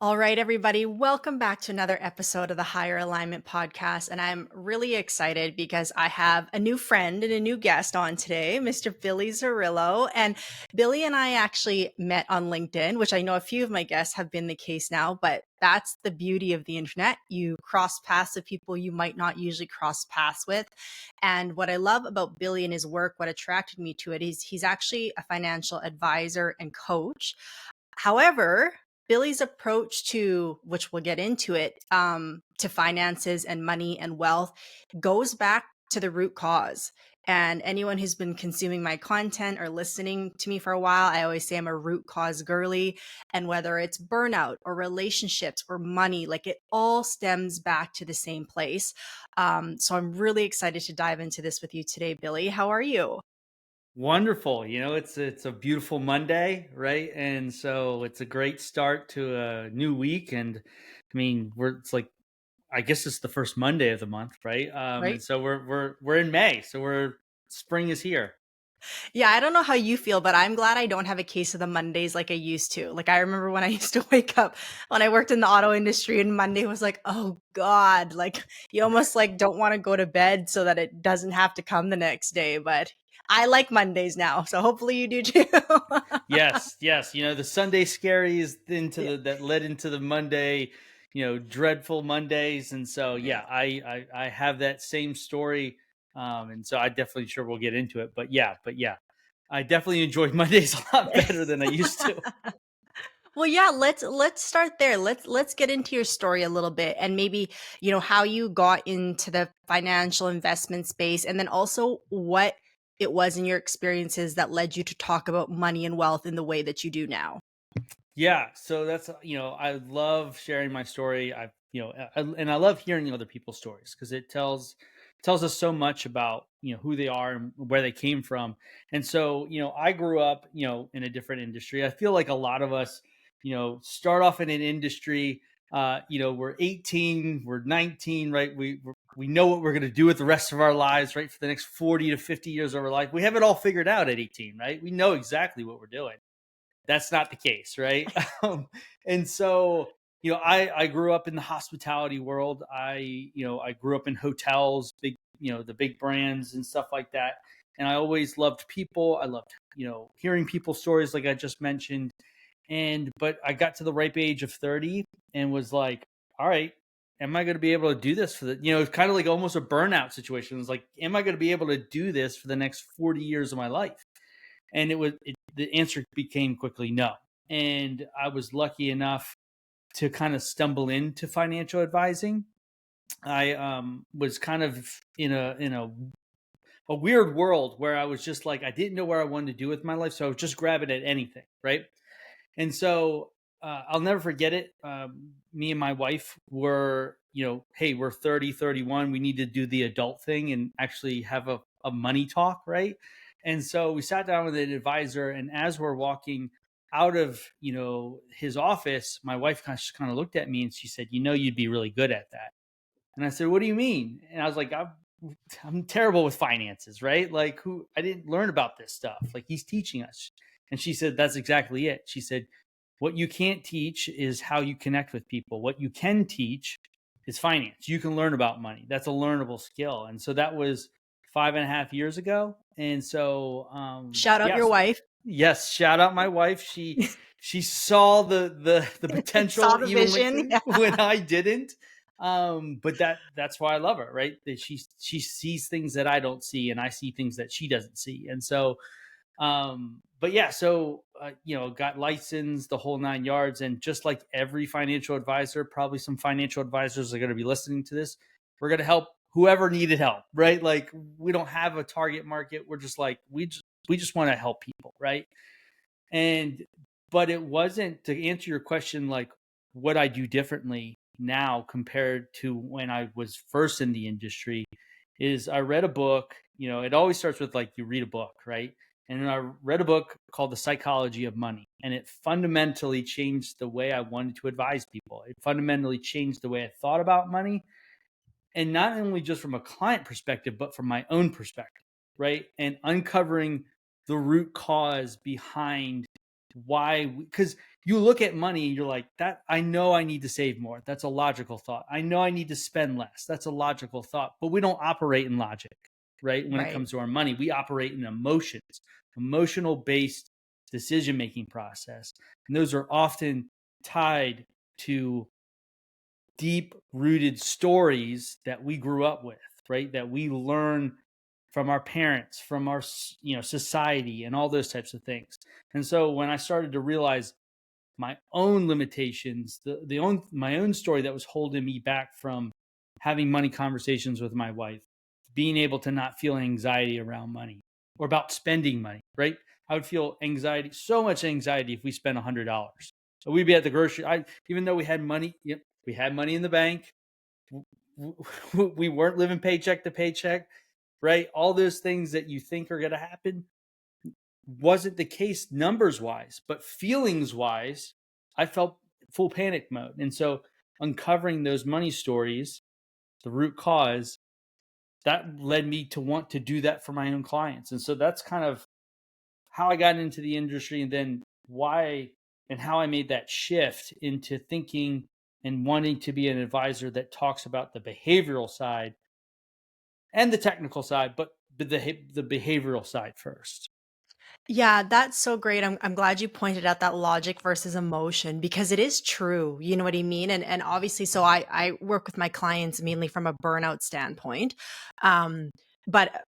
All right, everybody, welcome back to another episode of the Higher Alignment Podcast. And I'm really excited because I have a new friend and a new guest on today, Mr. Billy Zerillo. And Billy and I actually met on LinkedIn, which I know a few of my guests have been the case now, but that's the beauty of the internet. You cross paths with people you might not usually cross paths with. And what I love about Billy and his work, what attracted me to it is he's actually a financial advisor and coach. However, Billy's approach to, which we'll get into it, to finances and money and wealth goes back to the root cause. And anyone who's been consuming my content or listening to me for a while, I always say I'm a root cause girly. And whether it's burnout or relationships or money, like it all stems back to the same place. So I'm really excited to dive into this with you today, Billy. How are you? Wonderful. It's a beautiful Monday, right? And so it's a great start to a new week. And I mean, it's like I guess it's the first Monday of the month, right? And Right? so we're in May, so we're spring is here. Yeah, I don't know how you feel, but I'm glad I don't have a case of the Mondays like I used to. Like I remember when I used to wake up when I worked in the auto industry and Monday was like, "Oh God," like you almost like don't want to go to bed so that it doesn't have to come the next day, but I like Mondays now, so hopefully you do too. Yes, yes. The Sunday scaries into Yeah. that led into the Monday, dreadful Mondays. And so Yeah. yeah, I have that same story. And so I definitely sure we'll get into it. But yeah. I definitely enjoy Mondays a lot better than I used to. Well, yeah, let's start there. Let's get into your story a little bit and maybe, how you got into the financial investment space and then also what it was in your experiences that led you to talk about money and wealth in the way that you do now. Yeah, so that's I love sharing my story. And I love hearing other people's stories because it tells us so much about who they are and where they came from. And so I grew up in a different industry. I feel like a lot of us start off in an industry. We're 18, we're 19, right? We know what we're going to do with the rest of our lives, right? For the next 40 to 50 years of our life, we have it all figured out at 18, right? We know exactly what we're doing. That's not the case, right? And so, I grew up in the hospitality world. I grew up in hotels, big, the big brands and stuff like that. And I always loved people. I loved, hearing people's stories, like I just mentioned. But I got to the ripe age of 30 and was like, all right, am I going to be able to do this it's kind of like almost a burnout situation. It's like, am I going to be able to do this for the next 40 years of my life? And the answer became quickly no. And I was lucky enough to kind of stumble into financial advising. I was kind of in a weird world where I was just like I didn't know where I wanted to do with my life, so I was just grabbing at anything, right? And so I'll never forget it. Me and my wife were, hey, we're 30, 31. We need to do the adult thing and actually have a money talk, right? And so we sat down with an advisor, and as we're walking out of, his office, my wife kind of looked at me and she said, you'd be really good at that. And I said, what do you mean? And I was like, I'm terrible with finances, right? Like I didn't learn about this stuff. Like he's teaching us. And she said, that's exactly it. She said, what you can't teach is how you connect with people. What you can teach is finance. You can learn about money. That's a learnable skill. And so that was 5.5 years ago. And so, Shout out your yes, wife. yes, shout out my wife. She saw the Saw potential the even vision. when when I didn't. But that's why I love her, right? That she sees things that I don't see, and I see things that she doesn't see. And so but yeah, so got licensed the whole 9 yards. And just like every financial advisor, probably some financial advisors are going to be listening to this. We're going to help whoever needed help, right? Like we don't have a target market. We're just like we just want to help people, right? And but it wasn't, to answer your question, like what I do differently now compared to when I was first in the industry is I read a book. It always starts with like you read a book, right? And then I read a book called The Psychology of Money, and it fundamentally changed the way I wanted to advise people. It fundamentally changed the way I thought about money, and not only just from a client perspective, but from my own perspective, right? And uncovering the root cause behind why, because you look at money and you're like, that I know I need to save more. That's a logical thought. I know I need to spend less. That's a logical thought. But we don't operate in logic, right? When it Right. comes to our money, we operate in emotions, emotional based decision making process. And those are often tied to deep rooted stories that we grew up with, right? That we learn from our parents, from our society, and all those types of things. And so when I started to realize my own limitations, my own story that was holding me back from having money conversations with my wife, being able to not feel anxiety around money or about spending money, right? I would feel anxiety, so much anxiety if we spent $100. So we'd be at the grocery. Even though we had money, yep, we had money in the bank. We weren't living paycheck to paycheck, right? All those things that you think are going to happen wasn't the case numbers wise, but feelings wise, I felt full panic mode. And so uncovering those money stories, the root cause, that led me to want to do that for my own clients. And so that's kind of how I got into the industry, and then why and how I made that shift into thinking and wanting to be an advisor that talks about the behavioral side and the technical side, but the behavioral side first. Yeah, that's so great. I'm glad you pointed out that logic versus emotion because it is true. You know what I mean? And obviously, so I work with my clients mainly from a burnout standpoint. But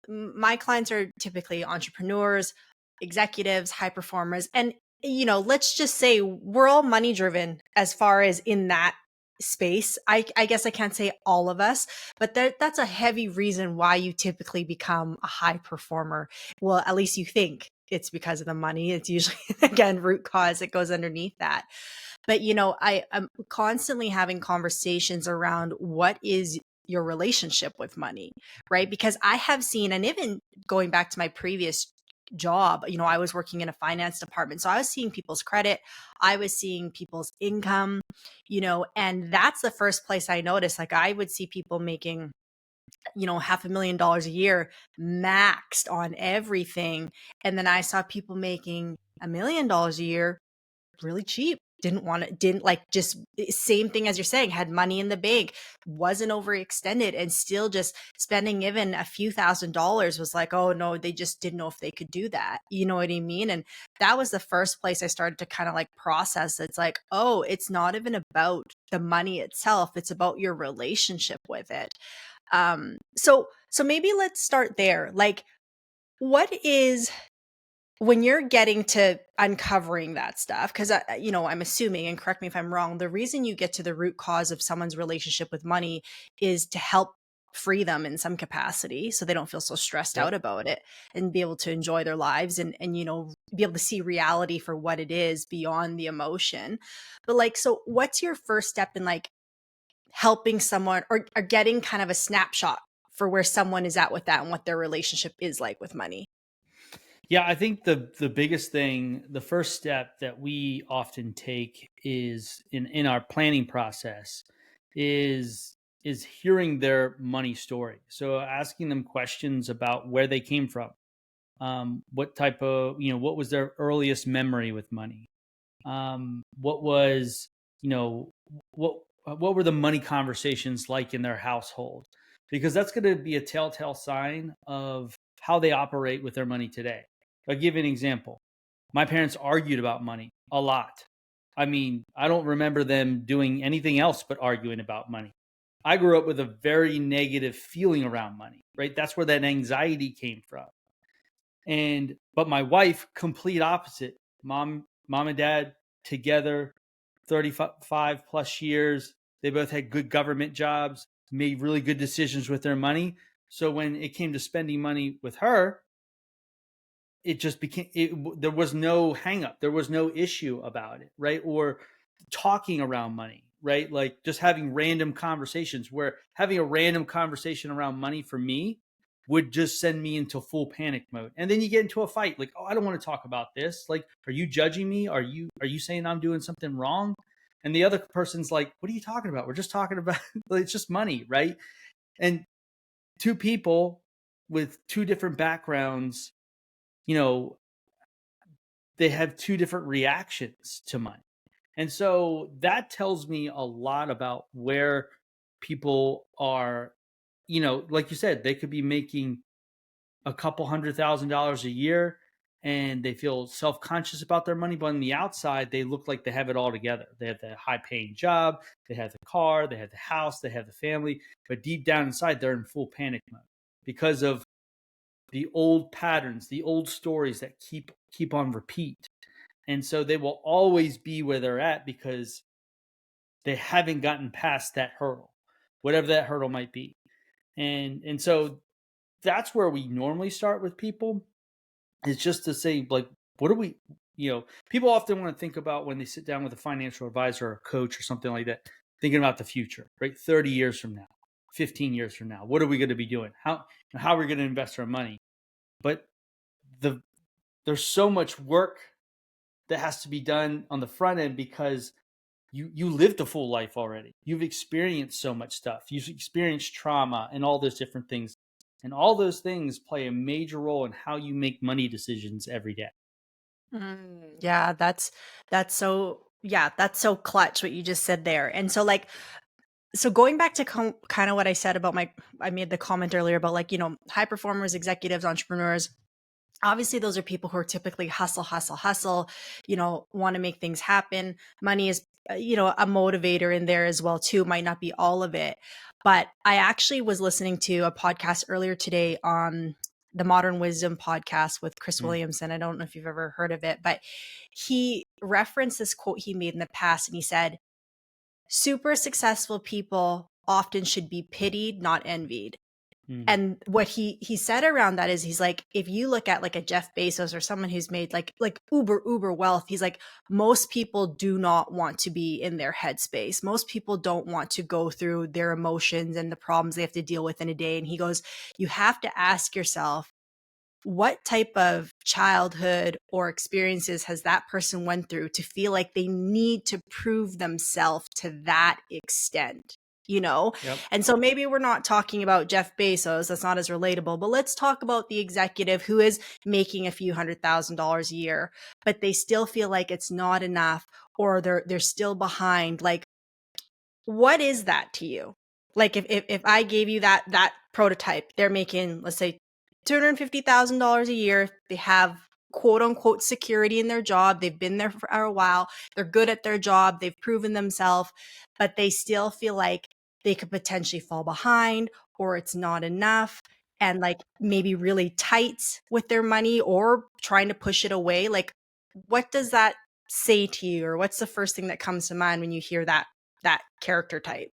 my clients are typically entrepreneurs, executives, high performers, and let's just say we're all money driven as far as in that space. I guess I can't say all of us, but that's a heavy reason why you typically become a high performer. Well, at least you think it's because of the money. It's usually, again, root cause that goes underneath that. But, I'm constantly having conversations around what is your relationship with money, right? Because I have seen, and even going back to my previous job, I was working in a finance department. So I was seeing people's credit, I was seeing people's income, and that's the first place I noticed. Like I would see people making $500,000 a year maxed on everything. And then I saw people making $1 million a year really cheap. Didn't like, just same thing as you're saying, had money in the bank, wasn't overextended, and still just spending even a few $1,000s was like, oh no, they just didn't know if they could do that. You know what I mean? And that was the first place I started to kind of like process. It's like, oh, it's not even about the money itself. It's about your relationship with it. So maybe let's start there. Like, what is when you're getting to uncovering that stuff? Because I'm assuming, and correct me if I'm wrong, the reason you get to the root cause of someone's relationship with money is to help free them in some capacity so they don't feel so stressed Yep. out about it and be able to enjoy their lives and be able to see reality for what it is beyond the emotion. But like, so what's your first step in like helping someone or getting kind of a snapshot for where someone is at with that and what their relationship is like with money? Yeah, I think the biggest thing, the first step that we often take is in our planning process is is hearing their money story. So asking them questions about where they came from, what type of what was their earliest memory with money, what was you know what were the money conversations like in their household, because that's going to be a telltale sign of how they operate with their money today. I'll give you an example. My parents argued about money a lot. I mean, I don't remember them doing anything else but arguing about money. I grew up with a very negative feeling around money, right? That's where that anxiety came from. And but my wife, complete opposite. Mom and dad together 35 plus years. They both had good government jobs, made really good decisions with their money. So when it came to spending money with her, it just became there was no hang up, there was no issue about it, right? Or talking around money, right? Like just having random conversations, where having a random conversation around money for me would just send me into full panic mode. And then you get into a fight, like, oh, I don't want to talk about this. Like, are you judging me? Are you saying I'm doing something wrong? And the other person's like, what are you talking about? We're just talking about it's just money, right? And two people with two different backgrounds, you know, they have two different reactions to money. And so that tells me a lot about where people are, like you said, they could be making a couple $100,000 a year and they feel self-conscious about their money, but on the outside they look like they have it all together. They have the high paying job, they have the car, they have the house, they have the family, but deep down inside they're in full panic mode because of the old patterns, the old stories that keep on repeat. And so they will always be where they're at because they haven't gotten past that hurdle, whatever that hurdle might be. And so that's where we normally start with people. It's just to say, like, what do we, people often want to think about when they sit down with a financial advisor or a coach or something like that, thinking about the future, right? 30 years from now, 15 years from now, what are we going to be doing? How are we going to invest our money? But the there's so much work that has to be done on the front end because you lived a full life already. You've experienced so much stuff. You've experienced trauma and all those different things. And all those things play a major role in how you make money decisions every day. Yeah, that's so yeah, that's so clutch what you just said there. And so like so going back to kind of what I said about I made the comment earlier about like, high performers, executives, entrepreneurs. Obviously, those are people who are typically hustle, hustle, hustle, want to make things happen. Money is, a motivator in there as well, too. Might not be all of it. But I actually was listening to a podcast earlier today on the Modern Wisdom podcast with Chris Mm, Williamson. I don't know if you've ever heard of it, but he referenced this quote he made in the past. And he said, super successful people often should be pitied, not envied. mm, And what he said around that is he's like, if you look at like a Jeff Bezos or someone who's made like uber wealth, he's like, most people do not want to be in their headspace. Most people don't want to go through their emotions and the problems they have to deal with in a day. And he goes, you have to ask yourself, what type of childhood or experiences has that person went through to feel like they need to prove themselves to that extent, yep. and so maybe we're not talking about Jeff Bezos, that's not as relatable, but let's talk about the executive who is making a few $100,000 a year, but they still feel like it's not enough, or they're still behind. Like, what is that to you? Like if I gave you that prototype, they're making, let's say, $250,000 a year. They have quote unquote security in their job. They've been there for a while. They're good at their job. They've proven themselves, but they still feel like they could potentially fall behind or it's not enough, and like maybe really tight with their money or trying to push it away. Like, what does that say to you, or what's the first thing that comes to mind when you hear that character type?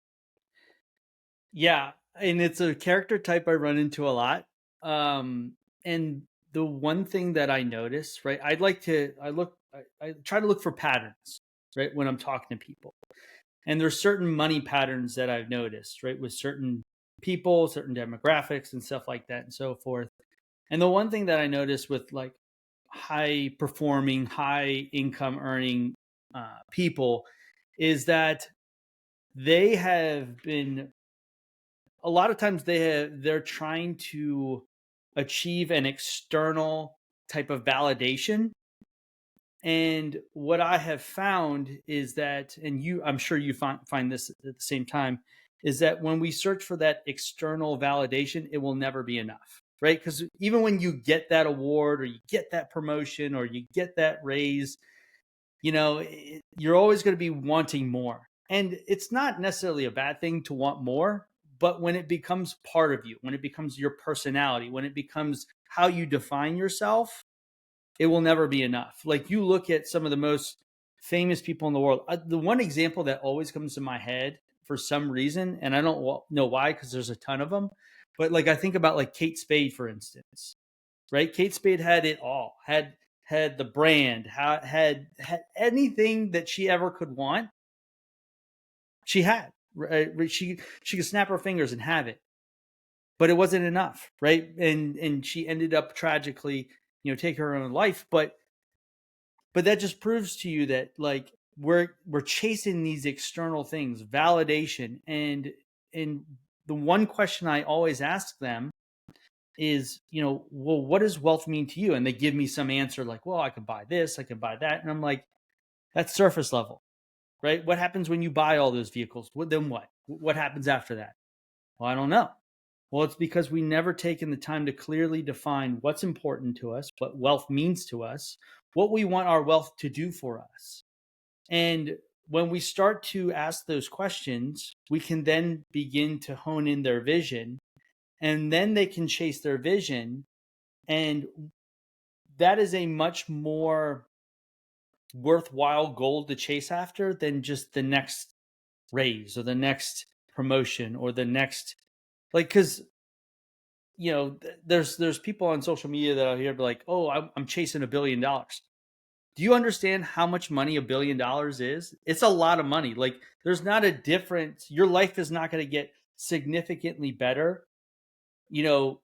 Yeah. And it's a character type I run into a lot. And the one thing that I notice, right, I try to look for patterns, right, when I'm talking to people. And there's certain money patterns that I've noticed, right, with certain people, certain demographics and stuff like that and so forth. And the one thing that I noticed with like high performing, high income earning people is that they have been a lot of times they're trying to achieve an external type of validation. And what I have found is that, and I'm sure you find this at the same time, is that when we search for that external validation, it will never be enough, right? Because even when you get that award or you get that promotion or you get that raise, you're always going to be wanting more. And it's not necessarily a bad thing to want more, but when it becomes part of you, when it becomes your personality, when it becomes how you define yourself, it will never be enough. Like you look at some of the most famous people in the world. The one example that always comes to my head for some reason, and I don't know why, because there's a ton of them, but like I think about like Kate Spade, for instance, right? Kate Spade had it all. Had the brand, had anything that she ever could want. She had, right? She could snap her fingers and have it, but it wasn't enough, right? And she ended up tragically, taking her own life. But that just proves to you that like we're chasing these external things, validation, and the one question I always ask them is, well, what does wealth mean to you? And they give me some answer like, well, I can buy this, I can buy that. And I'm like, that's surface level, right? What happens when you buy all those vehicles? Then what? What happens after that? Well, I don't know. Well, it's because we never taken the time to clearly define what's important to us, what wealth means to us, what we want our wealth to do for us. And when we start to ask those questions, we can then begin to hone in their vision, and then they can chase their vision. And that is a much more worthwhile goal to chase after than just the next raise or the next promotion or the next, like, because there's people on social media that are here be like, oh, I'm chasing $1 billion. Do you understand how much money $1 billion is? It's a lot of money. Like, there's not a difference. Your life is not going to get significantly better,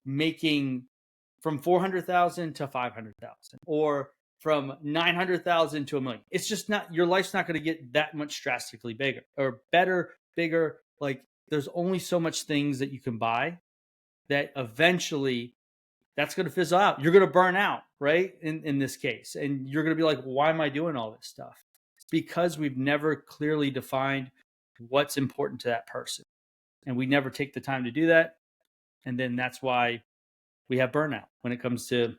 making from 400,000 to 500,000 or from 900,000 to a million. It's just not, your life's not going to get that much drastically bigger or better, bigger. Like, there's only so much things that you can buy that eventually that's going to fizzle out. You're going to burn out, right? In this case. And you're going to be like, why am I doing all this stuff? It's because we've never clearly defined what's important to that person. And we never take the time to do that. And then that's why we have burnout when it comes to,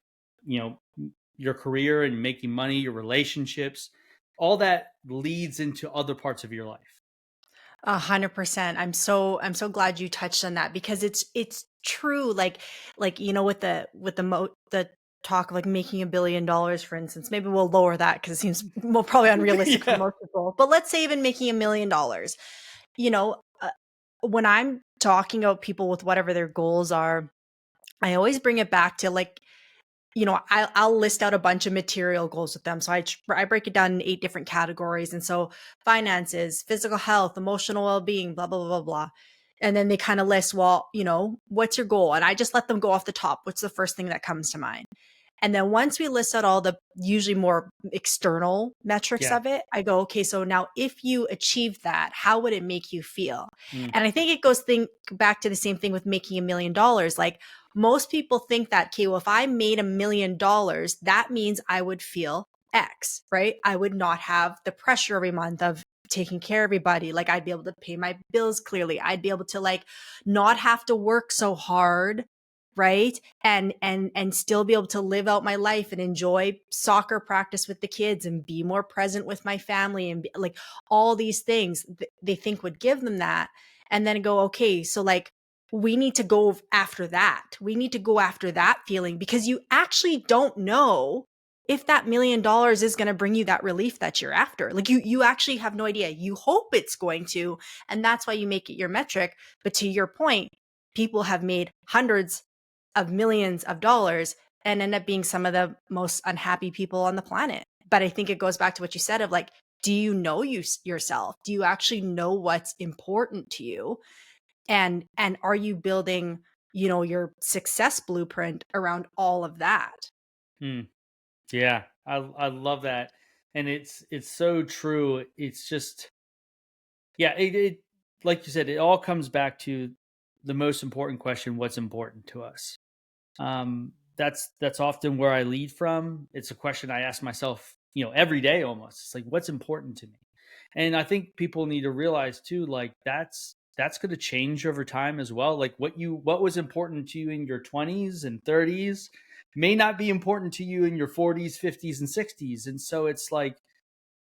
your career and making money, your relationships, all that leads into other parts of your life. 100%. I'm so glad you touched on that because it's true. Like with the talk of like making $1 billion, for instance. Maybe we'll lower that because it seems well probably unrealistic for Yeah. most people. But let's say even making $1 million. You know, when I'm talking about people with whatever their goals are, I always bring it back to like I'll list out a bunch of material goals with them. So I break it down in 8 different categories. And so finances, physical health, emotional well-being, blah, blah, blah, blah, blah. And then they kind of list, well, what's your goal? And I just let them go off the top. What's the first thing that comes to mind? And then once we list out all the usually more external metrics Yeah. of it, I go, okay, so now if you achieve that, how would it make you feel? Mm, And I think it goes back to the same thing with making $1 million. Like most people think that, okay, well, if I made $1 million, that means I would feel X, right? I would not have the pressure every month of taking care of everybody. Like I'd be able to pay my bills clearly. I'd be able to like not have to work so hard, right? And still be able to live out my life and enjoy soccer practice with the kids and be more present with my family and like all these things they think would give them that. And then go, okay, so like we need to go after that. We need to go after that feeling because you actually don't know if that $1 million is going to bring you that relief that you're after. Like you actually have no idea. You hope it's going to, and that's why you make it your metric. But to your point, people have made hundreds of millions of dollars and end up being some of the most unhappy people on the planet. But I think it goes back to what you said of like, do you know yourself? Do you actually know what's important to you? And are you building, your success blueprint around all of that? mm. Yeah. I love that. And it's so true. It's just, yeah, it like you said, it all comes back to the most important question: what's important to us? That's often where I lead from. It's a question I ask myself, every day almost. It's like, what's important to me? And I think people need to realize too, like that's going to change over time as well. Like what was important to you in your 20s and 30s may not be important to you in your 40s, 50s, and 60s. And so it's like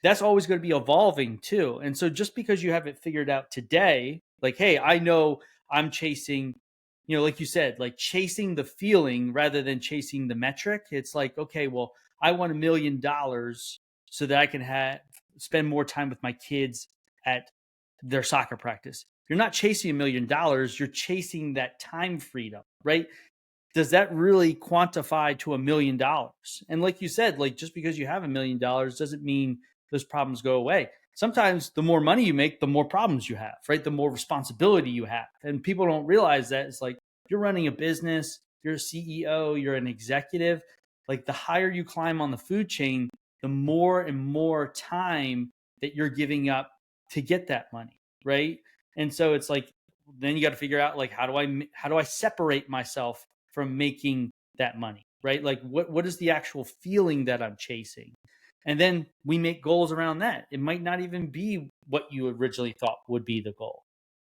that's always going to be evolving too. And so just because you have it figured out today, like, hey, I know I'm chasing, like you said, like chasing the feeling rather than chasing the metric. It's like, okay, well, I want $1 million so that I can spend more time with my kids at their soccer practice. You're not chasing $1 million, you're chasing that time freedom, right? Does that really quantify to $1 million? And like you said, like just because you have $1 million doesn't mean those problems go away. Sometimes the more money you make, the more problems you have, right? The more responsibility you have. And people don't realize that it's like you're running a business, you're a CEO, you're an executive. Like the higher you climb on the food chain, the more and more time that you're giving up to get that money, right? And so it's like then you got to figure out like how do I separate myself from making that money, right? Like what is the actual feeling that I'm chasing? And then we make goals around that. It might not even be what you originally thought would be the goal.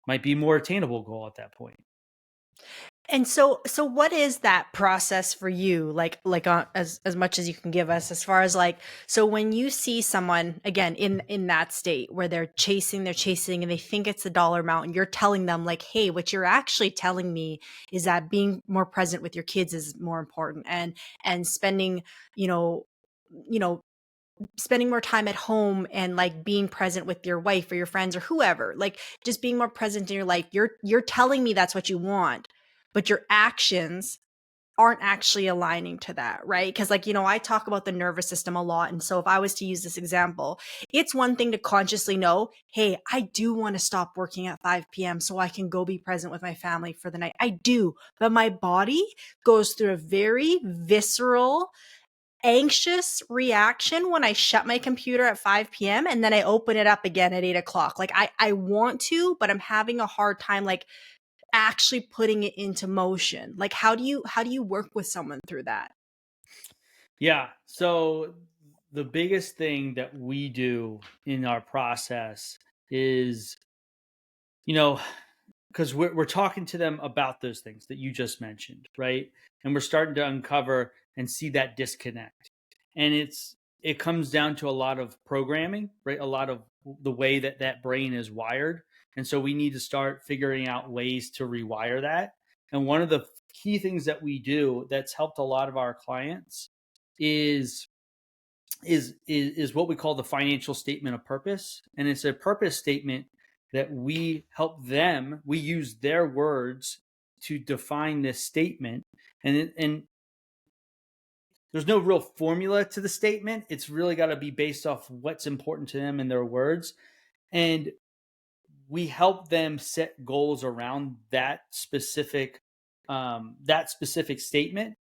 Might be more attainable goal at that point. And so what is that process for you? As much as you can give us, as far as like, so when you see someone again in that state where they're chasing and they think it's the dollar amount, and you're telling them like, hey, what you're actually telling me is that being more present with your kids is more important, and spending, you know, you know, spending more time at home and like being present with your wife or your friends or whoever, like just being more present in your life. You're telling me that's what you want, but your actions aren't actually aligning to that, right? Because like, I talk about the nervous system a lot. And so if I was to use this example, it's one thing to consciously know, hey, I do want to stop working at 5 p.m. so I can go be present with my family for the night. I do. But my body goes through a very visceral, anxious reaction when I shut my computer at 5 p.m. and then I open it up again at 8 o'clock. Like I want to, but I'm having a hard time like actually putting it into motion. Like how do you work with someone through that? Yeah. So the biggest thing that we do in our process is, you know, because we're talking to them about those things that you just mentioned, right? And we're starting to uncover and see that disconnect. And it comes down to a lot of programming, right? A lot of the way that that brain is wired. And so we need to start figuring out ways to rewire that. And one of the key things that we do that's helped a lot of our clients is is what we call the financial statement of purpose. And it's a purpose statement that we help them, we use their words to define this statement. And there's no real formula to the statement. It's really got to be based off what's important to them and their words. And we help them set goals around that specific statement,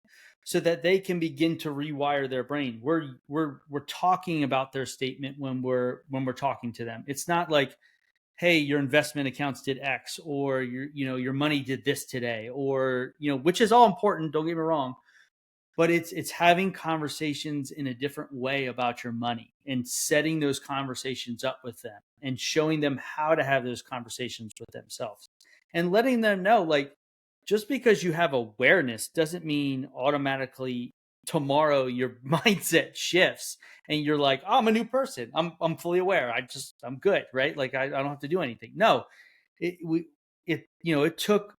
so that they can begin to rewire their brain. We're talking about their statement when we're talking to them. It's not like, hey, your investment accounts did X, or your money did this today, or which is all important, don't get me wrong, but it's having conversations in a different way about your money and setting those conversations up with them and showing them how to have those conversations with themselves and letting them know, like, just because you have awareness doesn't mean automatically tomorrow your mindset shifts and you're like, oh, I'm a new person, I'm fully aware, I'm good, right? Like I don't have to do anything. No, it took,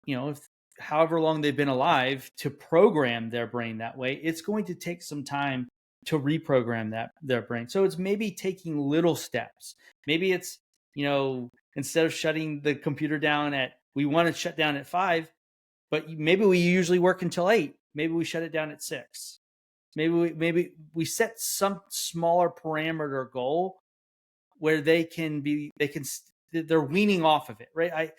if however long they've been alive, to program their brain that way. It's going to take some time to reprogram that their brain. So it's maybe taking little steps. Maybe it's, instead of shutting the computer down we want to shut down at 5, but maybe we usually work until 8. Maybe we shut it down at 6. Maybe we set some smaller parameter goal where they're weaning off of it, right?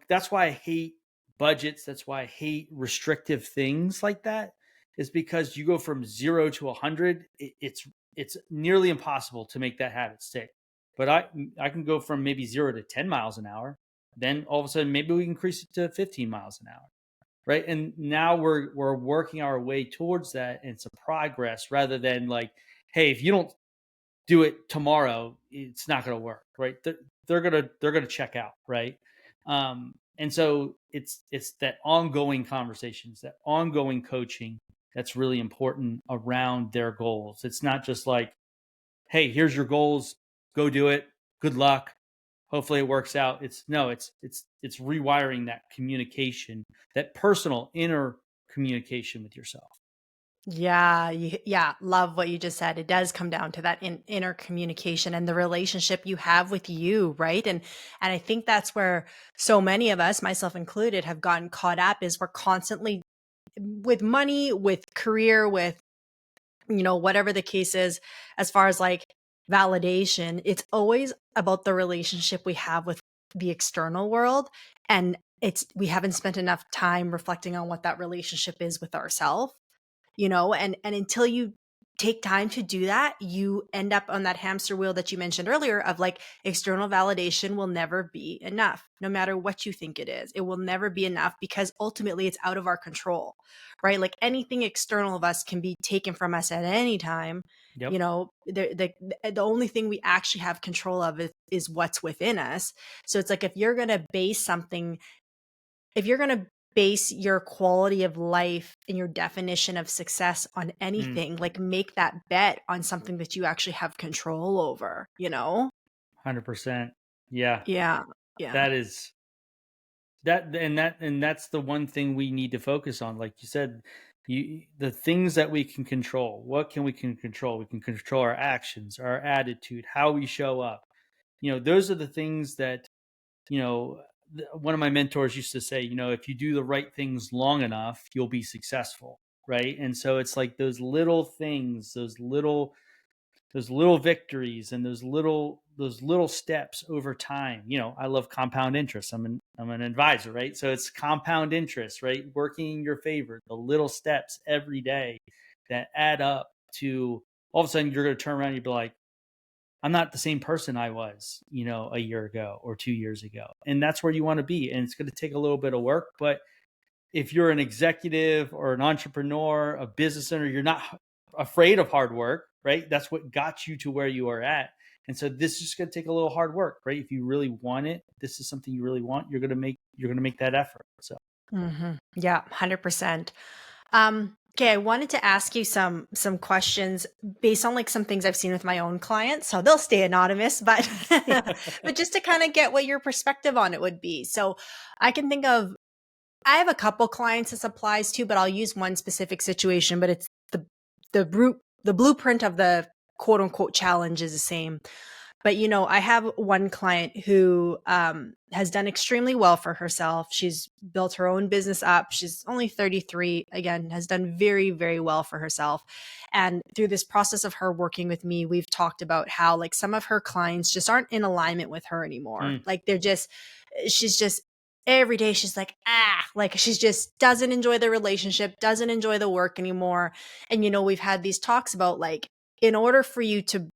That's why I hate budgets. That's why I hate restrictive things like that, is because you go from 0 to 100. It's nearly impossible to make that habit stick. But I can go from maybe 0 to 10 miles an hour. Then all of a sudden, maybe we increase it to 15 miles an hour. Right. And now we're working our way towards that. And it's a progress rather than like, hey, if you don't do it tomorrow, it's not going to work, right? They're gonna check out, right? And so it's that ongoing conversations, that ongoing coaching that's really important around their goals. It's not just like, hey, here's your goals, go do it, good luck, hopefully it works out. It's rewiring that communication, that personal inner communication with yourself. Yeah, yeah, love what you just said. It does come down to that inner communication and the relationship you have with you, right? And I think that's where so many of us, myself included, have gotten caught up, is we're constantly with money, with career, with whatever the case is, as far as like validation, it's always about the relationship we have with the external world. And we haven't spent enough time reflecting on what that relationship is with ourselves, and until you take time to do that, you end up on that hamster wheel that you mentioned earlier of like external validation will never be enough. No matter what you think it is, it will never be enough because ultimately it's out of our control, right? Like anything external of us can be taken from us at any time. Yep. The only thing we actually have control of is what's within us. So it's like if you're going to base your quality of life and your definition of success on Mm, anything, like make that bet on something that you actually have control over, you know? 100%. Yeah. Yeah. Yeah. That is that's the one thing we need to focus on. Like you said, the things that we can control. What can control? We can control our actions, our attitude, how we show up. Those are the things that, you know, one of my mentors used to say, if you do the right things long enough, you'll be successful, right? And so it's like those little things, those little victories and those little steps over time. I love compound interest. I'm an advisor, right? So it's compound interest, right? Working in your favor, the little steps every day that add up to, all of a sudden you're going to turn around and you'll be like, I'm not the same person I was, a year ago or 2 years ago. And that's where you want to be. And it's going to take a little bit of work, but if you're an executive or an entrepreneur, a business owner, you're not afraid of hard work, right? That's what got you to where you are at. And so this is just going to take a little hard work, right? If you really want it, this is something you really want, you're going to make that effort. So, Yeah, 100%. Okay, I wanted to ask you some questions based on like some things I've seen with my own clients. So they'll stay anonymous, but but just to kind of get what your perspective on it would be. So I can think of I have a couple clients this applies to, but I'll use one specific situation, but it's the blueprint of the quote unquote challenge is the same. But I have one client who has done extremely well for herself. She's built her own business up. She's only 33, again, has done very, very well for herself. And through this process of her working with me, we've talked about how like some of her clients just aren't in alignment with her anymore. mm, Like she's just every day she's like she's just doesn't enjoy the relationship, doesn't enjoy the work anymore. And we've had these talks about like in order for you to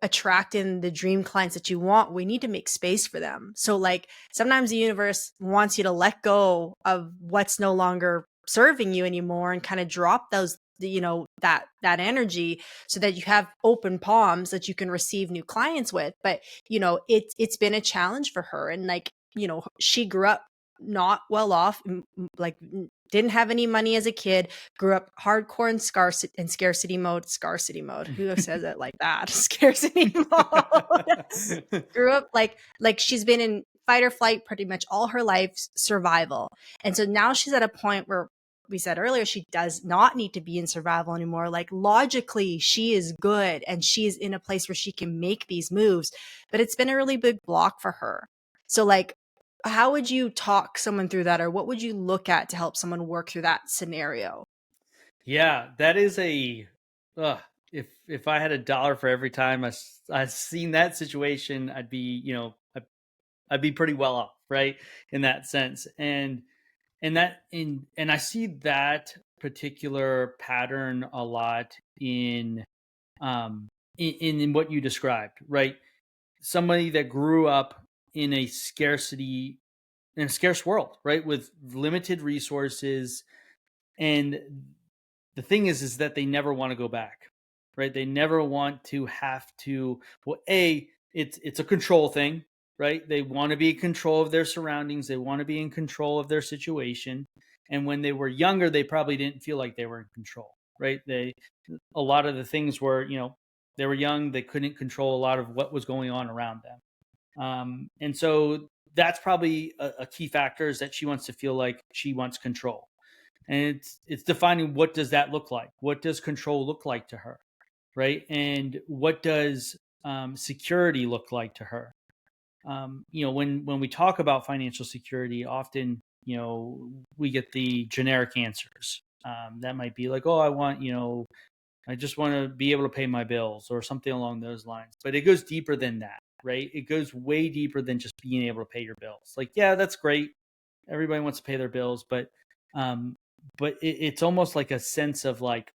attract in the dream clients that you want, we need to make space for them. So like sometimes the universe wants you to let go of what's no longer serving you anymore and kind of drop those that energy so that you have open palms that you can receive new clients with. But it's been a challenge for her. And like she grew up not well off, like didn't have any money as a kid, grew up hardcore in scarcity mode. Who says it like that? Scarcity mode. Grew up like she's been in fight or flight pretty much all her life, survival. And so now she's at a point where we said earlier she does not need to be in survival anymore. Like logically she is good and she is in a place where she can make these moves, but it's been a really big block for her. So like how would you talk someone through that, or what would you look at to help someone work through that scenario? yeah, that is a, uh, if I had a dollar for every time I seen that situation, I'd be pretty well off, right? In that sense. And I see that particular pattern a lot um in what you described, right? Somebody that grew up in a scarcity in a scarce world, right? With limited resources. And the thing is that they never want to go back, right? They never want to have to, well, it's a control thing, right? They want to be in control of their surroundings, they want to be in control of their situation. And when they were younger, they probably didn't feel like they were in control, right? A lot of the things were, they were young, they couldn't control a lot of what was going on around them. And so that's probably a key factor, is that she wants to feel like she wants control. And it's defining, what does that look like? What does control look like to her, right? And what does security look like to her? When we talk about financial security, often we get the generic answers. That might be like, oh, I just want to be able to pay my bills, or something along those lines. But it goes deeper than that, right? It goes way deeper than just being able to pay your bills. Like, yeah, that's great. Everybody wants to pay their bills, um, but it's almost like a sense of like,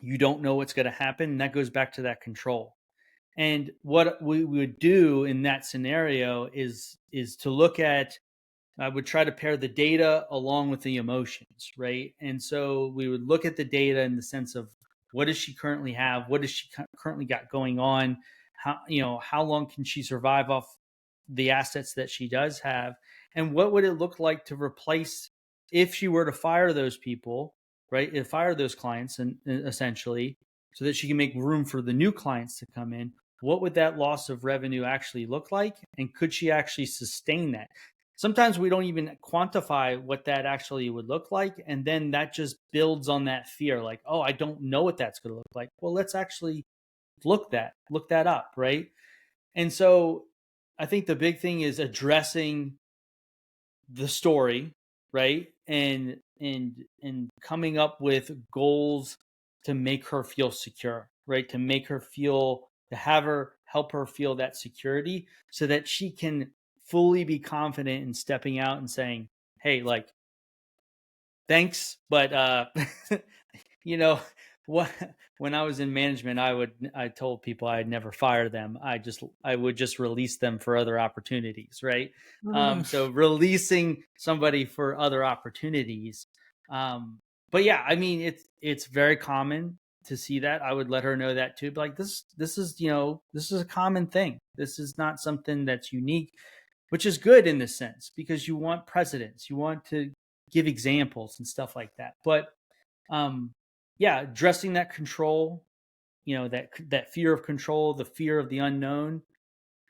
You don't know what's going to happen. And that goes back to that control. And what we would do in that scenario is to look at, I would try to pair the data along with the emotions, right? And so we would look at the data in the sense of, what does she currently have? What does she currently got going on? How long can she survive off the assets that she does have? And what would it look like to replace, if she were to fire those people, right? And fire those clients, and essentially, so that she can make room for the new clients to come in. What would that loss of revenue actually look like? And could she actually sustain that? Sometimes we don't even quantify what that actually would look like. And then that just builds on that fear, like, oh, I don't know what that's going to look like. Well, let's actually look that up. Right. And so I think the big thing is addressing the story, right? And coming up with goals to make her feel secure, right? To make her feel, to have her, help her feel that security, so that she can fully be confident in stepping out and saying, hey, like, thanks, but you know what, when I was in management, I told people I'd never fire them. I would just release them for other opportunities, right? Mm, So releasing somebody for other opportunities. um but yeah, I mean, it's very common to see that. I would let her know that too, but like, this is, this is a common thing. This is not something that's unique, which is good in this sense, because you want precedents, you want to give examples and stuff like that. But um yeah, addressing that control, that fear of control, the fear of the unknown,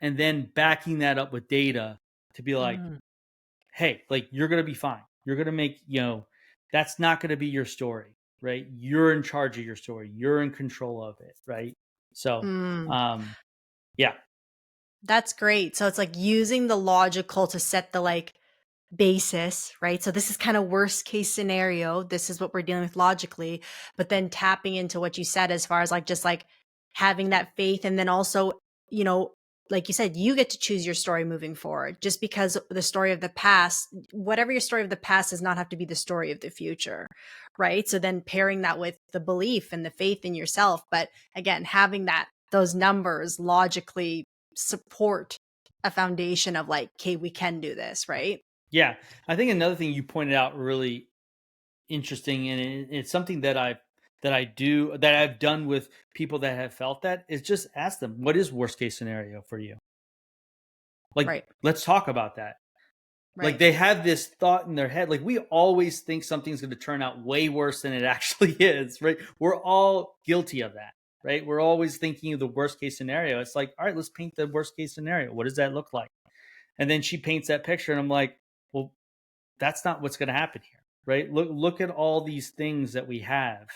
and then backing that up with data to be like, mm, hey, like, you're going to be fine. You're going to make, that's not going to be your story, right? You're in charge of your story. You're in control of it, right? So mm. um yeah. That's great. So it's like using the logical to set the like basis, right? So this is kind of worst case scenario. This is what we're dealing with logically, but then tapping into what you said as far as like just like having that faith, and then also, you know, like you said, you get to choose your story moving forward. Just because the story of the past, whatever your story of the past, does not have to be the story of the future, right? So then pairing that with the belief and the faith in yourself, but again, having that those numbers logically support a foundation of like, okay, we can do this, right? Yeah, I think another thing you pointed out really interesting, and it's something that I've done with people that have felt that, is just ask them, what is worst case scenario for you? Like, Right. let's talk about that. Like, Right. they have this thought in their head, like, we always think something's going to turn out way worse than it actually is, right? We're all guilty of that, right? We're always thinking of the worst case scenario. It's like, all right, let's paint the worst case scenario. What does that look like? And then she paints that picture, and I'm like, well, that's not what's going to happen here, right? Look at all these things that we have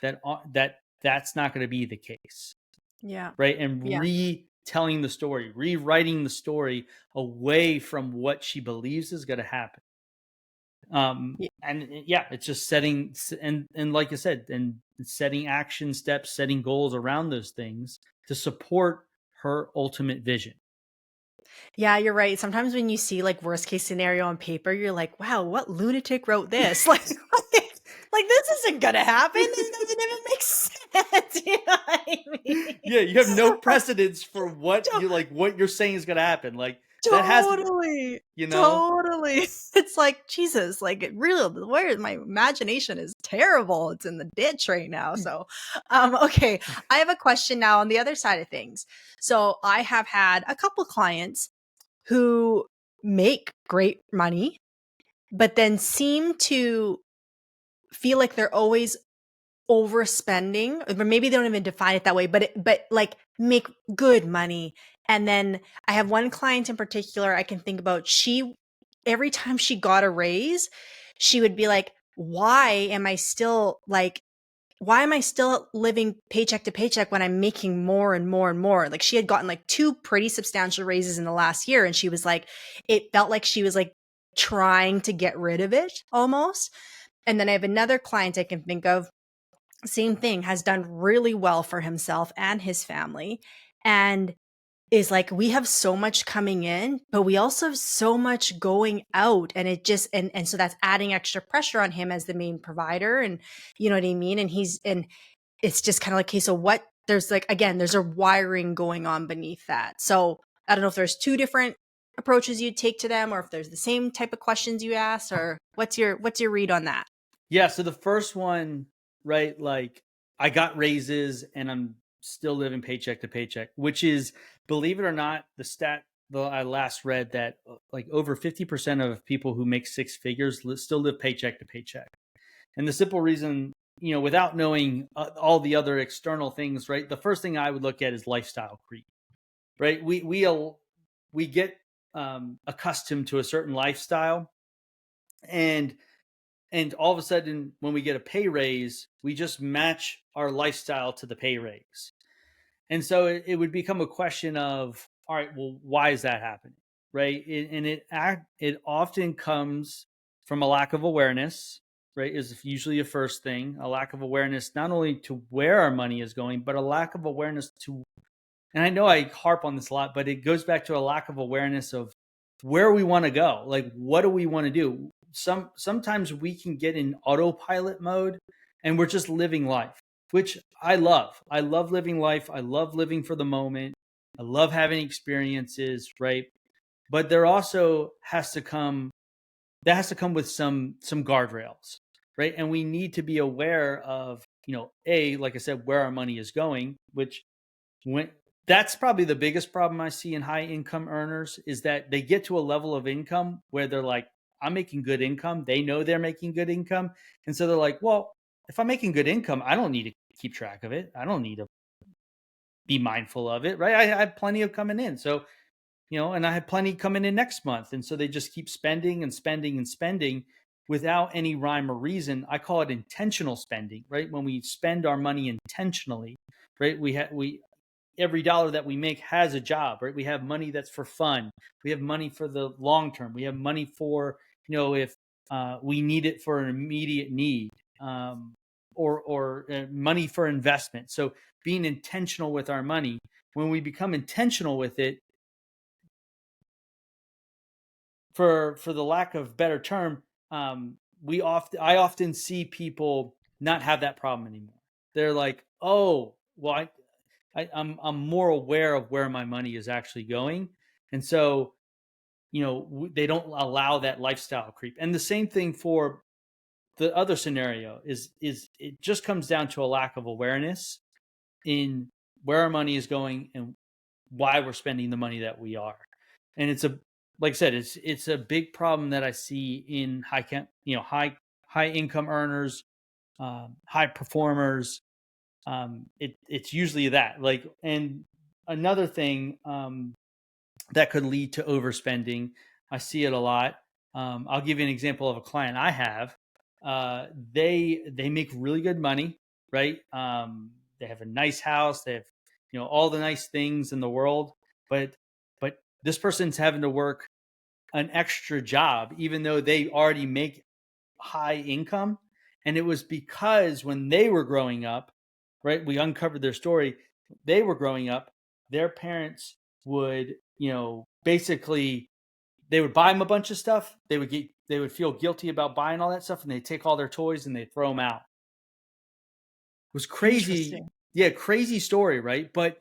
that's not going to be the case, Yeah. right? And Yeah. retelling the story, rewriting the story away from what she believes is going to happen. Ye And yeah, it's just setting, and like I said, and setting action steps, setting goals around those things to support her ultimate vision. yeah, you're right. Sometimes when you see, like, worst case scenario on paper, you're like, "Wow, what lunatic wrote this?" Like, "This isn't gonna happen. This doesn't even make sense." You know what I mean? Yeah, you have no precedence for what you're saying is going to happen. Like, that has to be, Totally. you know. Totally. It's like, Jesus, like, it really where my imagination is terrible. It's in the ditch right now. So, okay, I have a question now on the other side of things. So, I have had a couple clients who make great money, but then seem to feel like they're always overspending, or maybe they don't even define it that way, but like make good money. And then I have one client in particular I can think about. She every time she got a raise, she would be like, why am I still living paycheck to paycheck when I'm making more and more and more? Like, she had gotten like two pretty substantial raises in the last year, and she was like, it felt like she was like trying to get rid of it almost. And then I have another client I can think of, same thing, has done really well for himself and his family, and is like, we have so much coming in, but we also have so much going out, and it just and so that's adding extra pressure on him as the main provider, and you know what I mean? And it's just kind of like, okay, so what, there's like, again, there's a wiring going on beneath that. So I don't know if there's two different approaches you take to them, or if there's the same type of questions you ask, or what's your read on that? Yeah, so the first one, right, like I got raises and I'm still living paycheck to paycheck, which is, believe it or not, the stat that I last read that like over 50% of people who make six figures still live paycheck to paycheck. And the simple reason, without knowing all the other external things, right? The first thing I would look at is lifestyle creep, right? We get accustomed to a certain lifestyle, and all of a sudden, when we get a pay raise, we just match our lifestyle to the pay raise. And so it would become a question of, all right, well, why is that happening? Right. It often comes from a lack of awareness, right? Is usually a first thing, a lack of awareness, not only to where our money is going, but a lack of awareness to, and I know I harp on this a lot, but it goes back to a lack of awareness of where we want to go. Like, what do we want to do? Sometimes we can get in autopilot mode and we're just living life, which I love. I love living life. I love living for the moment. I love having experiences, right? But there also has to come with some guardrails, right? And we need to be aware of, like I said, where our money is going, which when that's probably the biggest problem I see in high income earners is that they get to a level of income where they're like, I'm making good income. They know they're making good income. And so they're like, well, if I'm making good income, I don't need to keep track of it. I don't need to be mindful of it, right? I have plenty of coming in. So, and I have plenty coming in next month. And so they just keep spending and spending and spending without any rhyme or reason. I call it intentional spending, right? When we spend our money intentionally, right? We every dollar that we make has a job, right? We have money that's for fun. We have money for the long term. We have money for, if we need it for an immediate need, or money for investment. So being intentional with our money, when we become intentional with it, for the lack of better term, I often see people not have that problem anymore. They're like, oh, well, I'm more aware of where my money is actually going, and so they don't allow that lifestyle creep. And the same thing for the other scenario is it just comes down to a lack of awareness in where our money is going and why we're spending the money that we are. And it's a like I said, it's a big problem that I see in high income earners, high performers. It's usually that, like, and another thing that could lead to overspending. I see it a lot. I'll give you an example of a client I have. They make really good money, right? They have a nice house. They have all the nice things in the world, but this person's having to work an extra job, even though they already make high income. And it was because when they were growing up, right, we uncovered their story. They were growing up, their parents would, basically they would buy them a bunch of stuff. They would feel guilty about buying all that stuff, and they'd take all their toys and they'd throw them out. It was crazy. Interesting. Yeah, crazy story, right? But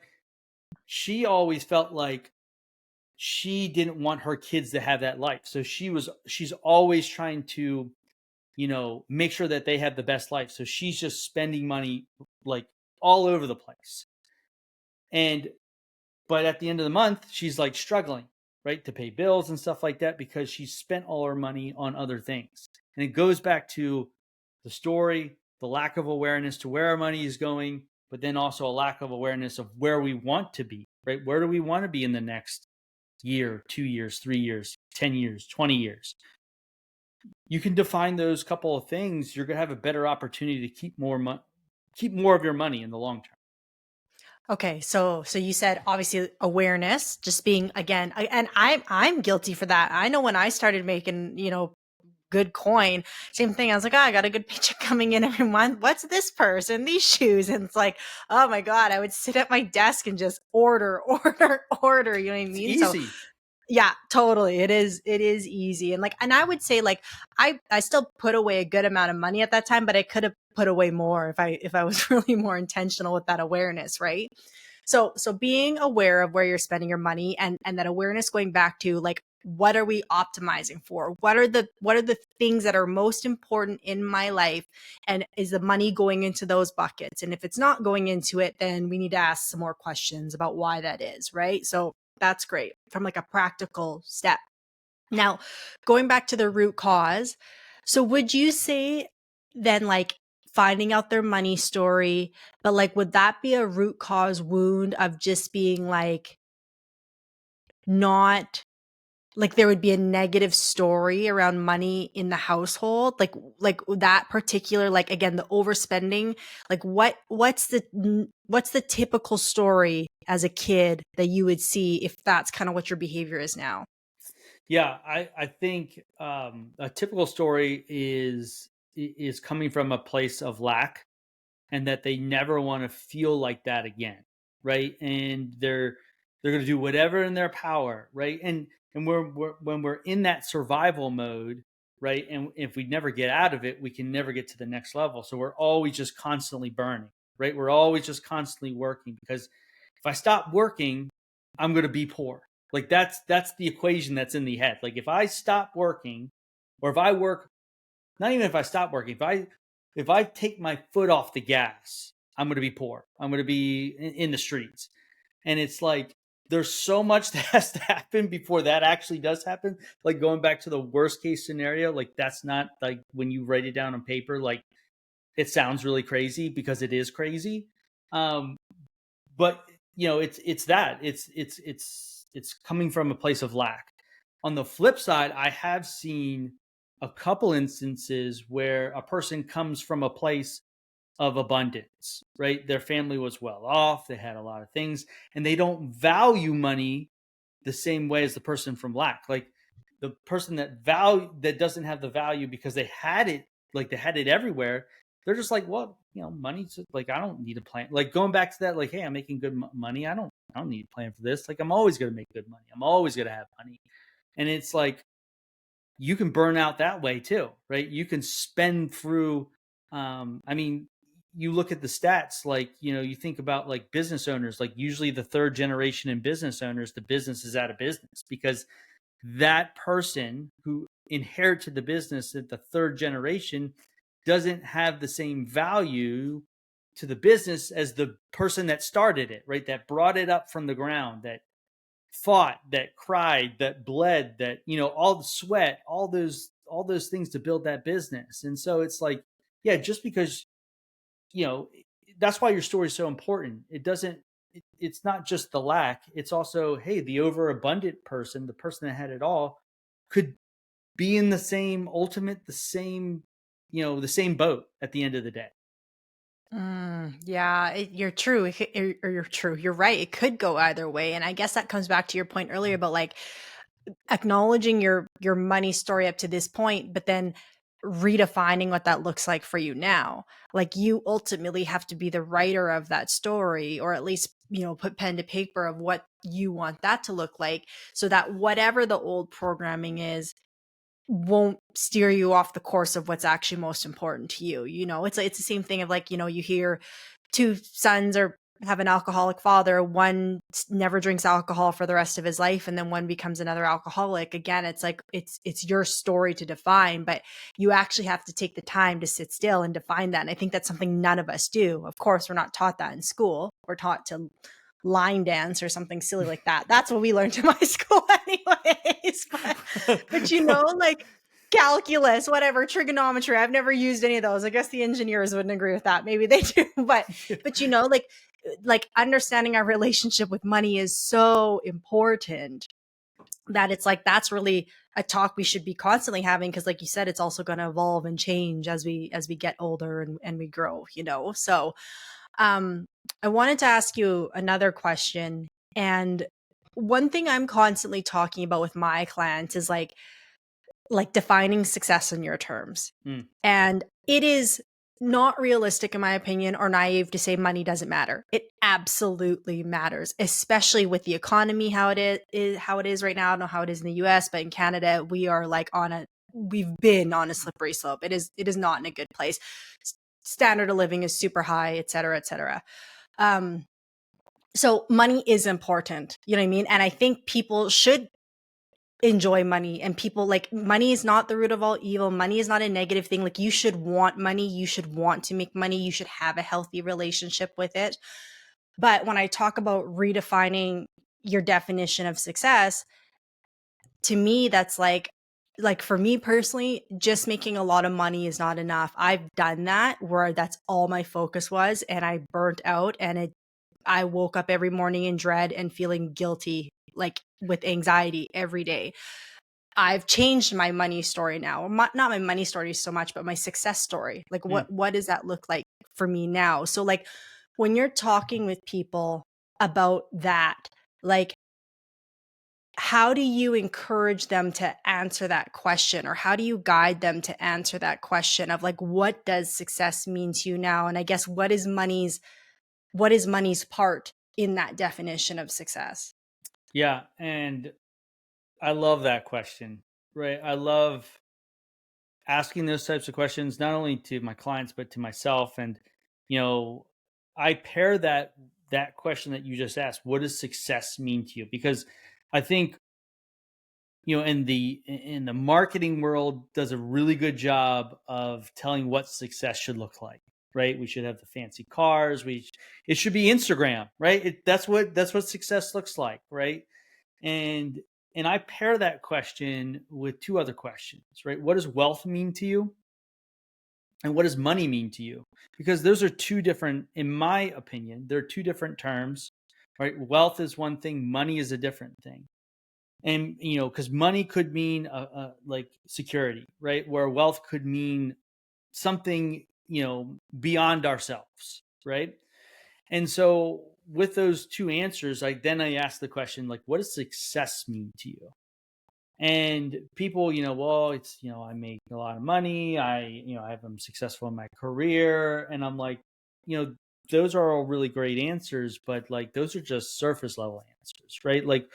she always felt like she didn't want her kids to have that life. So she's always trying to, make sure that they have the best life. So she's just spending money like all over the place. And but at the end of the month, she's like struggling, right, to pay bills and stuff like that because she's spent all her money on other things. And it goes back to the story, the lack of awareness to where our money is going, but then also a lack of awareness of where we want to be, right? Where do we want to be in the next year, 2 years, 3 years, 10 years, 20 years? You can define those couple of things. You're going to have a better opportunity to keep more of your money in the long term. Okay, so you said obviously awareness, just being again, and I'm guilty for that. I know when I started making, good coin, same thing. I was like, oh, I got a good paycheck coming in every month. What's this purse and these shoes? And it's like, oh my God, I would sit at my desk and just order, order, order. You know what I It's mean? So easy. Yeah, totally. It is easy. And like, and I would say like I still put away a good amount of money at that time, but I could have put away more if I was really more intentional with that awareness, right? So being aware of where you're spending your money, and that awareness going back to like, what are we optimizing for? What are the things that are most important in my life, and is the money going into those buckets? And if it's not going into it, then we need to ask some more questions about why that is, right? So that's great from like a practical step. Now, going back to the root cause, so would you say then like finding out their money story, but like would that be a root cause wound of just being like not like there would be a negative story around money in the household, like that particular, like again the overspending, like what's the typical story as a kid that you would see if that's kind of what your behavior is now? Yeah, I think a typical story is coming from a place of lack, and that they never want to feel like that again, right? And they're going to do whatever in their power, right? And when we're in that survival mode, right? And if we never get out of it, we can never get to the next level. So we're always just constantly burning, right? We're always just constantly working, because if I stop working, I'm going to be poor. Like that's the equation that's in the head. Like if I stop working, or if I work, not even if I stop working, if I take my foot off the gas, I'm going to be poor. I'm going to be in the streets. And it's like there's so much that has to happen before that actually does happen. Like going back to the worst case scenario, like that's not like when you write it down on paper, like it sounds really crazy because it is crazy. Um, but it's that it's coming from a place of lack. On the flip side, I have seen a couple instances where a person comes from a place of abundance, right? Their family was well off, they had a lot of things, and they don't value money the same way as the person from lack. Like the person that doesn't have the value because they had it, like they had it everywhere. They're just like, well, money's like, I don't need a plan. Like going back to that, like, hey, I'm making good money. I don't need a plan for this. Like I'm always gonna make good money. I'm always gonna have money. And it's like you can burn out that way too, right? You can spend through. I mean, you look at the stats, like you think about like business owners, like usually the third generation in business owners, the business is out of business because that person who inherited the business at the third generation doesn't have the same value to the business as the person that started it, right? That brought it up from the ground, that fought, that cried, that bled, that all the sweat, all those things to build that business. And so it's like, yeah, just because you know that's why your story is so important. It's not just the lack, it's also, hey, the overabundant person, the person that had it all, could be in the same ultimate, the same boat at the end of the day. Yeah, you're true. Or you're true. You're right. It could go either way, and I guess that comes back to your point earlier about like acknowledging your money story up to this point, but then redefining what that looks like for you now. Like you ultimately have to be the writer of that story, or at least put pen to paper of what you want that to look like, so that whatever the old programming is won't steer you off the course of what's actually most important to you. It's the same thing of like, you hear two sons or have an alcoholic father, one never drinks alcohol for the rest of his life, and then one becomes another alcoholic. Again, it's like it's your story to define, but you actually have to take the time to sit still and define that. And I think that's something none of us do. Of course, we're not taught that in school. We're taught to line dance or something silly like that. That's what we learned in my school anyways. But like calculus, whatever, trigonometry, I've never used any of those. I guess the engineers wouldn't agree with that. Maybe they do. But like understanding our relationship with money is so important that it's like that's really a talk we should be constantly having, because like you said, it's also going to evolve and change as we get older and we grow. So um, I wanted to ask you another question. And one thing I'm constantly talking about with my clients is like defining success in your terms. Mm. And it is not realistic, in my opinion, or naive to say money doesn't matter. It absolutely matters, especially with the economy how how it is right now. I don't know how it is in the US, but in Canada, we've been on a slippery slope. It is not in a good place. Standard of living is super high, et cetera, et cetera. Um, so money is important, you know what I mean? And I think people should enjoy money, and people, like, money is not the root of all evil. Money is not a negative thing. Like, you should want money, you should want to make money, you should have a healthy relationship with it. But when I talk about redefining your definition of success, to me that's like for me personally, just making a lot of money is not enough. I've done that where that's all my focus was, and I burnt out, and I woke up every morning in dread and feeling guilty, like with anxiety every day. I've changed my money story now. Not my money story so much, but my success story. Like, Mm. what does that look like for me now? So, like, when you're talking with people about that, like, how do you encourage them to answer that question, or how do you guide them to answer that question of, like, what does success mean to you now? And I guess what is money's part in that definition of success? Yeah, and I love that question, right? I love asking those types of questions, not only to my clients but to myself. And you know, I pair that question that you just asked, what does success mean to you? Because I think, in the marketing world does a really good job of telling what success should look like, right? We should have the fancy cars, it should be Instagram, right? That's what success looks like, right? And and I pair that question with two other questions, right? What does wealth mean to you, and what does money mean to you? Because those are two different, in my opinion, they're two different terms, right? Wealth is one thing, money is a different thing. And because money could mean like security, right? Where wealth could mean something beyond ourselves, right? And so with those two answers, I ask the question, like, what does success mean to you? And people, well, it's, I make a lot of money, I'm successful in my career. And I'm like, you know those are all really great answers, but like those are just surface level answers, right? Like,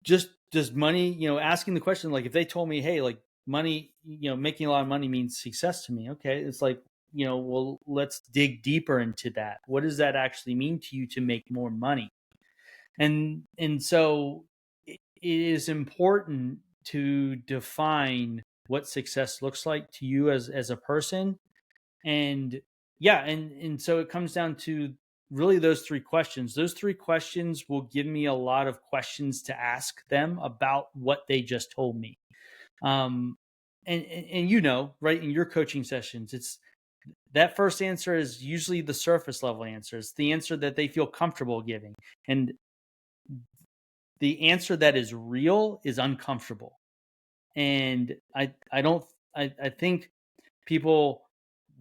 just does money, asking the question, like, if they told me, hey, like, money, making a lot of money means success to me, okay, it's like, well, let's dig deeper into that. What does that actually mean to you to make more money? And so it is important to define what success looks like to you as a person. And yeah, and so it comes down to really those three questions. Those three questions will give me a lot of questions to ask them about what they just told me. um and right, in your coaching sessions, it's that first answer is usually the surface level answer. It's the answer that they feel comfortable giving. And the answer that is real is uncomfortable. And I think people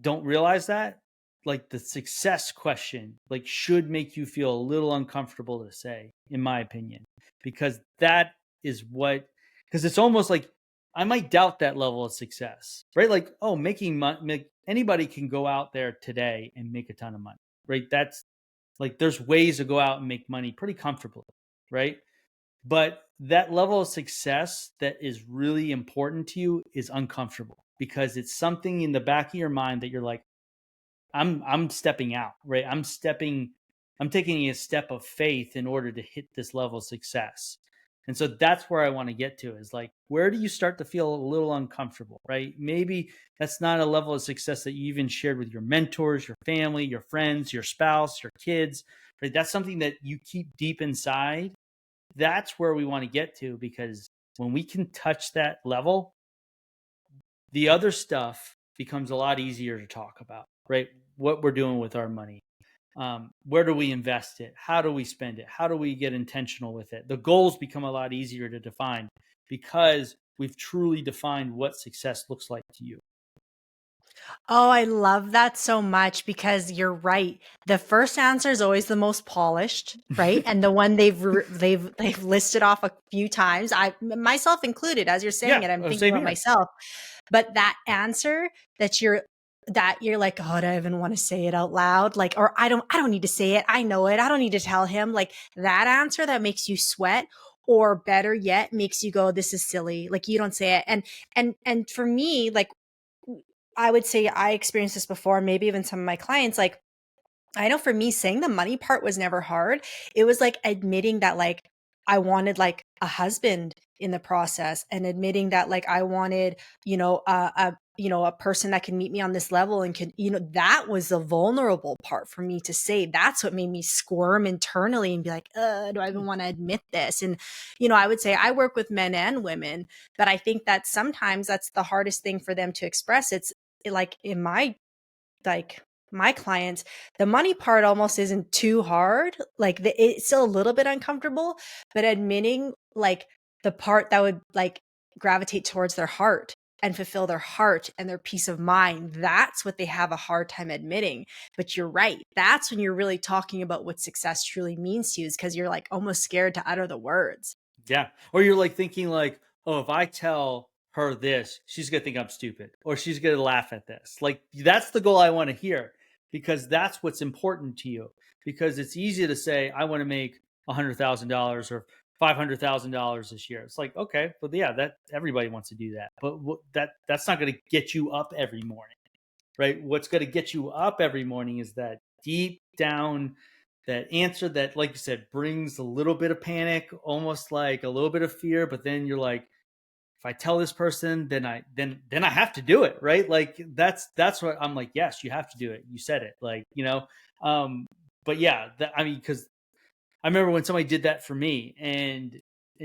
don't realize that, like, the success question, like, should make you feel a little uncomfortable to say, in my opinion, because that is what because it's almost like I might doubt that level of success, right? Like, oh, making money, anybody can go out there today and make a ton of money, right? That's like, there's ways to go out and make money pretty comfortably, right? But that level of success that is really important to you is uncomfortable, because it's something in the back of your mind that you're like, I'm stepping out, right? I'm taking a step of faith in order to hit this level of success. And so that's where I want to get to, is like, where do you start to feel a little uncomfortable, right? Maybe that's not a level of success that you even shared with your mentors, your family, your friends, your spouse, your kids, right? That's something that you keep deep inside. That's where we want to get to, because when we can touch that level, the other stuff becomes a lot easier to talk about, right? What we're doing with our money. Where do we invest it? How do we spend it? How do we get intentional with it? The goals become a lot easier to define, because we've truly defined what success looks like to you. Oh, I love that so much, because you're right. The first answer is always the most polished, right? And the one they've listed off a few times, I myself included. As you're saying Yeah, it, I'm thinking same about here. myself. But that answer that you're that you're like, oh, do I even want to say it out loud? Like, or I don't need to say it. I know it. I don't need to tell him. Like that answer that makes you sweat, or better yet, makes you go, this is silly. Like you don't say it. And for me, like I would say I experienced this before, maybe even some of my clients, like I know for me, saying the money part was never hard. It was like admitting that like I wanted like a husband in the process, and admitting that like I wanted, a person that can meet me on this level and can, that was the vulnerable part for me to say. That's what made me squirm internally and be like, do I even want to admit this? And, I would say I work with men and women, but I think that sometimes that's the hardest thing for them to express. It's like in like my clients, the money part almost isn't too hard. Like it's still a little bit uncomfortable, but admitting like the part that would like gravitate towards their heart and fulfill their heart and their peace of mind, that's what they have a hard time admitting. But you're right. That's when you're really talking about what success truly means to you, is because you're like almost scared to utter the words. Yeah. Or you're like thinking like, oh, if I tell her this, she's gonna think I'm stupid, or she's gonna laugh at this. Like that's the goal I want to hear, because that's what's important to you. Because it's easy to say I want to make $100,000 or $500,000 this year. It's like, okay, but yeah, that everybody wants to do that, but that's not going to get you up every morning, right? What's going to get you up every morning is that deep down, that answer that, like you said, brings a little bit of panic, almost like a little bit of fear. But then you're like, if I tell this person, then I have to do it, right? Like that's what I'm like. Yes, you have to do it. You said it, like Um, but yeah, I mean, because I remember when somebody did that for me, and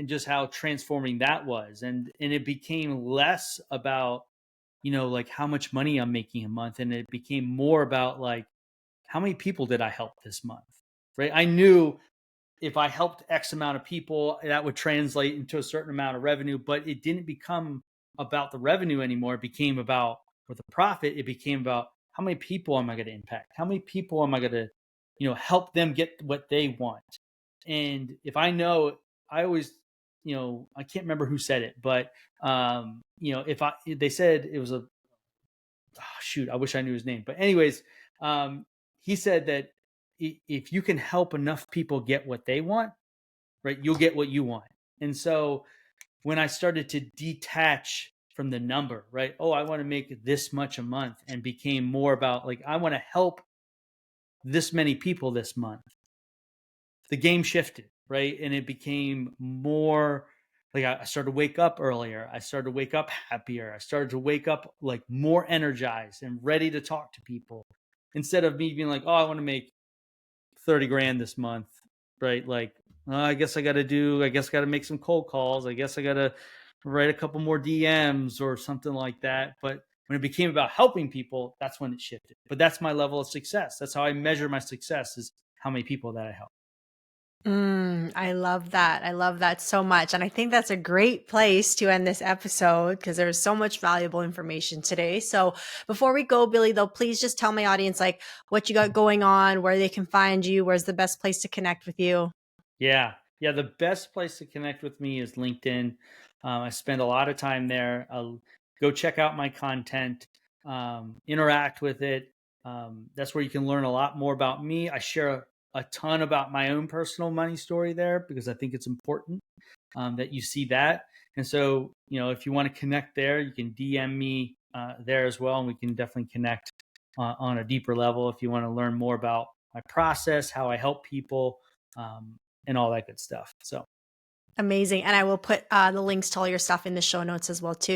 just how transforming that was, and it became less about like how much money I'm making a month, and it became more about like how many people did I help this month, right? I knew if I helped X amount of people, that would translate into a certain amount of revenue, but it didn't become about the revenue anymore. It became about, or the profit, it became about how many people am I going to impact? How many people am I going to, help them get what they want? And if I know, I always, I can't remember who said it, but, they said it was shoot, I wish I knew his name. But anyways, he said that if you can help enough people get what they want, right, you'll get what you want. And so when I started to detach from the number, right, oh, I want to make this much a month, and became more about like, I want to help this many people this month, the game shifted, right? And it became more like I started to wake up earlier. I started to wake up happier. I started to wake up like more energized and ready to talk to people, instead of me being like, oh, I want to make 30 grand this month, right? Like, I guess I guess I got to make some cold calls. I guess I got to write a couple more DMs or something like that. But when it became about helping people, that's when it shifted. But that's my level of success. That's how I measure my success, is how many people that I help. I love that. I love that so much. And I think that's a great place to end this episode, because there's so much valuable information today. So before we go, Billy, though, please just tell my audience like what you got going on, where they can find you, where's the best place to connect with you. Yeah. Yeah. The best place to connect with me is LinkedIn. I spend a lot of time there. Go check out my content, interact with it. That's where you can learn a lot more about me. I share a ton about my own personal money story there, because I think it's important that you see that. And so, if you want to connect there, you can DM me there as well. And we can definitely connect on a deeper level if you want to learn more about my process, how I help people. And all that good stuff. So Amazing. And I will put the links to all your stuff in the show notes as well, too.